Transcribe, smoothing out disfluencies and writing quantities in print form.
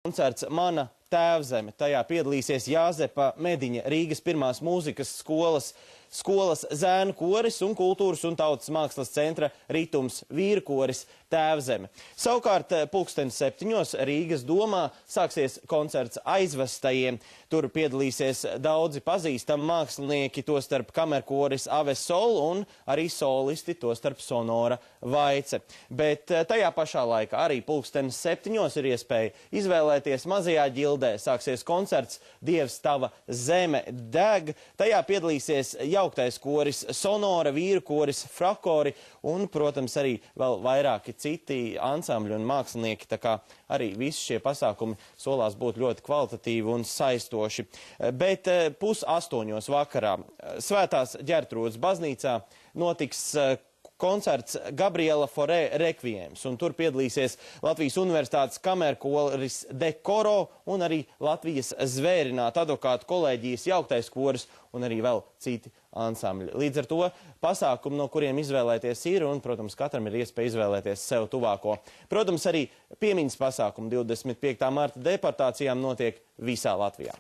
koncerts Mana tēvzeme. Tajā piedalīsies Jāzepa Mediņa, Rīgas pirmās mūzikas skolas zēnu koris un kultūras un tautas mākslas centra Ritums vīru koris Tēvzeme. Savukārt 7:00 Rīgas domā sāksies koncerts Aizvestajiem. Tur piedalīsies daudzi pazīstami mākslinieki, tostarp kamerkoris Ave Sol un arī solisti, tostarp Sonora Vaice. Bet tajā pašā laikā arī 7:00 ir iespēja izvēlēties Mazajā ģildē. Sāksies koncerts Dievs tava zeme deg. Tajā piedalīsies jauktais koris Sonora, vīru koris Frakori un, protams, arī vēl vairāki citi ansambļi un mākslinieki, tā kā arī visi šie pasākumi solās būt ļoti kvalitatīvi un saistoši. Bet 7:30 vakarā Svētās Ģertrūdes baznīcā notiks koncerts Gabriela Forē rekviems, un tur piedalīsies Latvijas Universitātes kamerkoris Dekoro un arī Latvijas Zvērinātu advokātu kolēģijas jauktais koris un arī vēl citi ansambļi. Līdz ar to pasākumi, no kuriem izvēlēties ir, un, protams, katram ir iespēja izvēlēties sev tuvāko. Protams, arī piemiņas pasākumi 25. marta deportācijām notiek visā Latvijā.